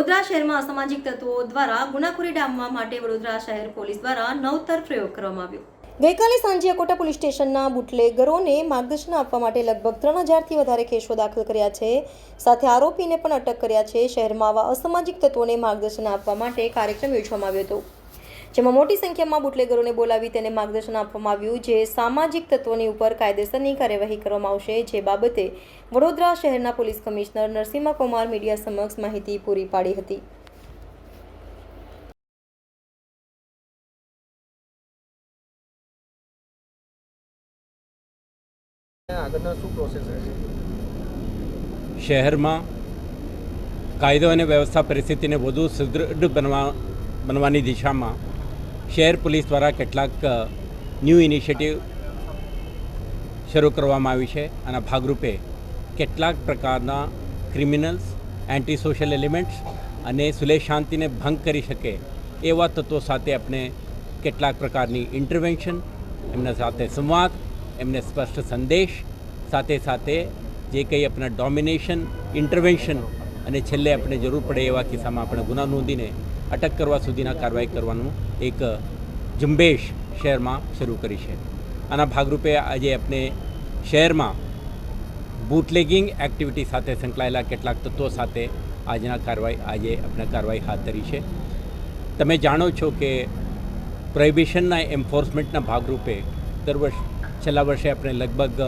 વડોદરા શહેરમાં અસામાજિક તત્વો દ્વારા ગુનાખોરી ડામવા માટે વડોદરા શહેર પોલીસ દ્વારા નવતર પ્રયોગ કરવામાં આવ્યો। ગઈકાલે સાંજે અકોટા પોલીસ સ્ટેશનના બુટલેગરોને માર્ગદર્શન આપવા માટે લગભગ 3000થી વધારે કેસો દાખલ કર્યા છે। સાથે આરોપીને પણ અટક કર્યા છે। શહેરમાં આવા અસામાજિક તત્વોને માર્ગદર્શન આપવા માટે કાર્યક્રમ યોજવામાં આવ્યો હતો, જેમાં મોટી સંખ્યામાં બુટલેગરોને બોલાવી તેને માર્ગદર્શન આપવામાં આવ્યું, જે સામાજિક તત્વોની ઉપર કાયદેસરની કાર્યવાહી કરવામાં આવશે, જે બાબતે વડોદરા શહેરના police commissioner Narsinh Kumar media સમક્ષ માહિતી પૂરી પાડી હતી। शहर में कायदो और व्यवस्था परिस्थिति ने વધુ સુદૃઢ बनवानी दिशा में शहर पुलिस द्वारा કેટલાક न्यू इनिशिएटिव शुरू કરવામાં આવી છે। આના ભાગરૂપે કેટલાક પ્રકારના ક્રિમિનલ્સ, એન્ટી સોશિયલ એલિમેન્ટ્સ અને સુલેહ શાંતિને ભંગ કરી શકે એવા તત્વો સાથે આપણે કેટલાક પ્રકારની ઇન્ટરવેન્શન, એમના સાથે સંવાદ, એમને સ્પષ્ટ સંદેશ, સાથે સાથે જે કંઈ આપણા ડોમિનેશન, ઇન્ટરવેન્શન અને છેલ્લે આપણે જરૂર પડે એવા કિસ્સામાં આપણે ગુના નોંધીને અટક કરવા સુધીના કાર્યવાહી કરવાનું એક ઝુંબેશ શહેરમાં શરૂ કરી છે। આના ભાગરૂપે આજે આપણે શહેરમાં બૂટલેગિંગ એક્ટિવિટી સાથે સંકળાયેલા કેટલાક તત્વો સાથે આજે આપણે કાર્યવાહી હાથ ધરી છે। તમે જાણો છો કે પ્રોહિબિશનના એન્ફોર્સમેન્ટના ભાગરૂપે છેલ્લા વર્ષે આપણે લગભગ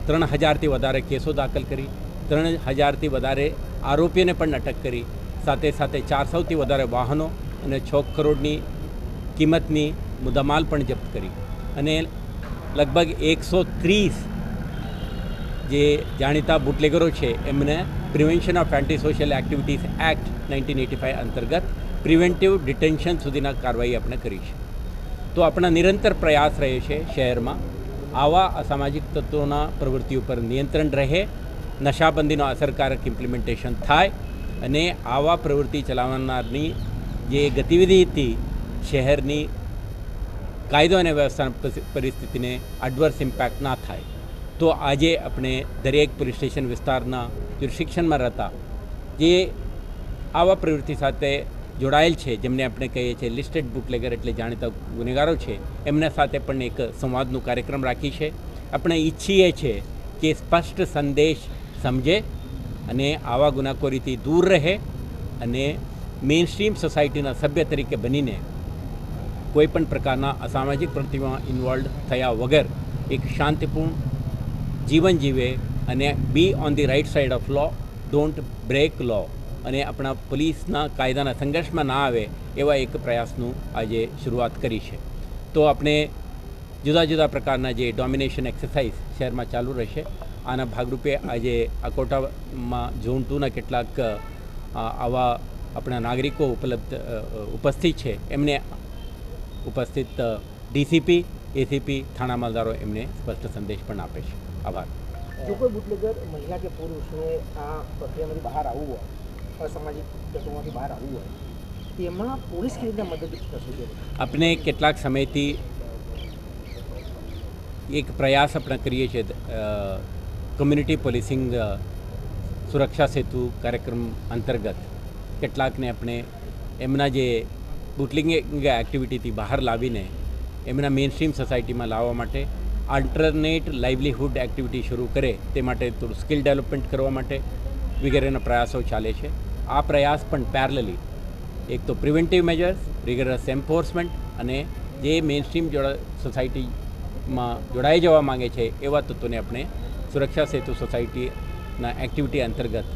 3000થી વધારે કેસો દાખલ કરી, 3000થી વધારે આરોપીઓને પણ અટક કરી, સાથે સાથે 400થી વધારે વાહનો અને 6 કરોડની કિંમતની મુદ્દામાલ પણ જપ્ત કરી અને લગભગ 130 જે જાણીતા બુટલેગરો છે એમને prevention of anti social activities act 1985 અંતર્ગત પ્રિવેન્ટિવ ડિટેન્શન સુધીના કાર્યવાહી આપણે કરી છે। તો આપણા નિરંતર પ્રયાસ રહે છે શહેરમાં આવા અસામાજિક તત્વોના પ્રવૃત્તિઓ પર નિયંત્રણ રહે, નશાબંધીનો અસરકારક ઇમ્પ્લિમેન્ટેશન થાય અને આવા પ્રવૃત્તિ ચલાવનારની જે ગતિવિધિથી શહેરની કાયદો અને વ્યવસ્થા પરિસ્થિતિને એડવર્સ ઇમ્પેક્ટ ના થાય। તો આજે આપણે દરેક પોલીસ સ્ટેશન વિસ્તારના જ્યુરિસ્ડિક્શનમાં રહેતા જે આવા પ્રવૃત્તિ સાથે જોડાયેલ છે, જેમને આપણે કહીએ છીએ લિસ્ટેડ બુટલેગર એટલે જાણીતા ગુનેગારો છે, એમના સાથે પણ એક સંવાદનું કાર્યક્રમ રાખી છે। આપણે ઈચ્છીએ છીએ કે સ્પષ્ટ સંદેશ સમજે અને આવા ગુનાખોરીથી દૂર રહે અને મેઇન સ્ટ્રીમ સોસાયટીના સભ્ય તરીકે બનીને કોઈપણ પ્રકારના અસામાજિક પ્રવૃત્તિમાં ઇન્વોલ્વ થયા વગર એક શાંતિપૂર્ણ જીવન જીવે અને be on the right side of law, don't break law અને આપણા પોલીસના કાયદાના સંઘર્ષમાં ના આવે એવા એક પ્રયાસનું આજે શરૂઆત કરી છે। તો આપણે જુદા જુદા પ્રકારના જે ડોમિનેશન એક્સરસાઇઝ શહેરમાં ચાલુ રહેશે। આના ભાગરૂપે આજે અકોટામાં ઝોન 2ના કેટલાક આવા આપણા નાગરિકો ઉપસ્થિત છે, એમને ઉપસ્થિત ડીસીપી, એસીપી, થાણા મામલતદારો એમને સ્પષ્ટ સંદેશ પણ આપે છે। આભાર। જો કોઈ બુટલેગર મહિલા કે પુરુષને આ પ્રક્રિયામાંથી બહાર આવવું હોય, અસામાજિક તત્વોમાંથી બહાર આવવું હોય, તેમાં પોલીસ કેવી રીતે મદદ કરશે? આપણે કેટલાક સમયથી એક પ્રયાસ આપણે કરીએ છીએ, કમ્યુનિટી પોલીસિંગ સુરક્ષા સેતુ કાર્યક્રમ અંતર્ગત કેટલાકને આપણે એમના જે બુટલેગિંગ એક્ટિવિટીથી બહાર લાવીને એમના મેઇન સ્ટ્રીમ સોસાયટીમાં લાવવા માટે આલ્ટરનેટ લાઇવલીહુડ એક્ટિવિટી શરૂ કરે તે માટે થોડું સ્કિલ ડેવલપમેન્ટ કરવા માટે વગેરેના પ્રયાસો ચાલે છે। આ પ્રયાસ પણ પેરેલલી એક તો પ્રિવેન્ટિવ મેજર્સ, રિગરસ એન્ફોર્સમેન્ટ અને જે મેઇન સ્ટ્રીમ સોસાયટીમાં જોડાઈ જવા માંગે છે એવા તત્વોને આપણે સુરક્ષા સેતુ સોસાયટીના એક્ટિવિટી અંતર્ગત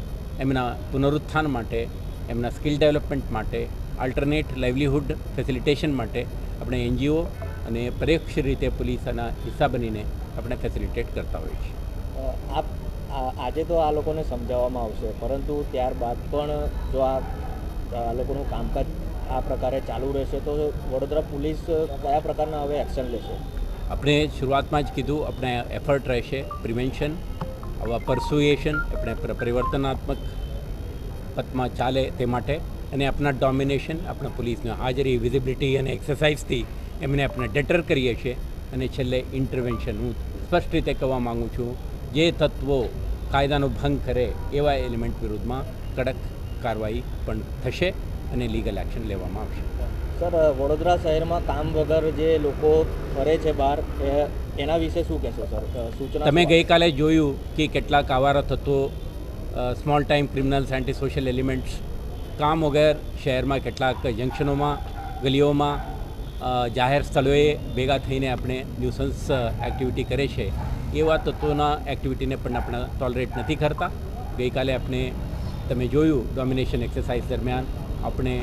એમના પુનરુત્થાન માટે, એમના સ્કિલ ડેવલપમેન્ટ માટે, આલ્ટરનેટ લાઇવલીહુડ ફેસિલિટેશન માટે આપણે NGO અને પરોક્ષ રીતે પોલીસના હિસ્સા બનીને આપણે ફેસિલિટેટ કરતા હોઈએ છીએ। આજે તો આ લોકોને સમજાવવામાં આવશે, પરંતુ ત્યારબાદ પણ જો આ લોકોનું કામકાજ આ પ્રકારે ચાલુ રહેશે તો વડોદરા પોલીસ કયા પ્રકારના હવે એક્શન લેશે? આપણે શરૂઆતમાં જ કીધું, આપણે એફર્ટ રહેશે પ્રિવેન્શન, આવા પરસુએશન, આપણે પરિવર્તનાત્મક પથમાં ચાલે તે માટે અને આપણા ડોમિનેશન, આપણા પોલીસની હાજરી, વિઝિબિલિટી અને એક્સરસાઇઝથી એમને આપણે ડેટર કરીએ છીએ અને છેલ્લે ઇન્ટરવેન્શન। હું સ્પષ્ટ રીતે કહેવા માગું છું, જે તત્વો કાયદાનો ભંગ કરે એવા એલિમેન્ટ વિરુદ્ધમાં કડક કાર્યવાહી પણ થશે અને લીગલ એક્શન લેવામાં આવશે. સર, વડોદરા શહેરમાં કામ વગર જે લોકો ફરે છે બહાર એના વિશે શું કહેશો સર? સૂચના તમે ગઈકાલે જોયું કે કેટલાક આવારા તત્વો, small time criminals, anti social elements કામ વગર શહેરમાં કેટલાક જંકશનોમાં, ગલીઓમાં, જાહેર સ્થળોએ ભેગા થઈને આપણે ન્યુસન્સ એક્ટિવિટી કરે છે. એવા તત્વોના એક્ટિવિટીને પણ આપણે ટોલરેટ નથી કરતા. ગઈકાલે તમે જોયું ડોમિનેશન એક્સરસાઇઝ દરમિયાન આપણે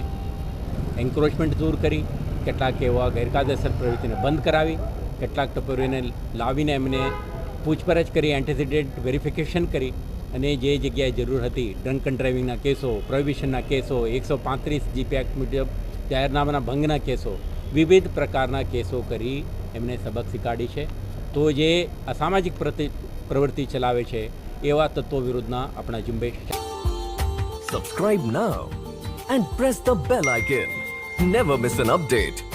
એન્ક્રોચમેન્ટ દૂર કરી, કેટલાક એવા ગેરકાયદેસર પ્રવૃત્તિને બંધ કરાવી, કેટલાક ટપરીઓને લાવીને એમને પૂછપરછ કરી, એન્ટિસિડેન્ટ વેરિફિકેશન કરી અને જે જગ્યાએ જરૂર હતી ડ્રંક એન્ડ ડ્રાઇવિંગના કેસો, પ્રોહિબિશનના કેસો, 135 જીપી એક્ટ મુજબ જાહેરનામાના ભંગના કેસો, વિવિધ પ્રકારના કેસો કરી એમને સબક શીખવાડી છે. તો જે અસામાજિક પ્રવૃત્તિ ચલાવે છે એવા તત્વો વિરુદ્ધના આપણા ઝુંબેશ છે. Subscribe now and press the bell icon. Never miss an update.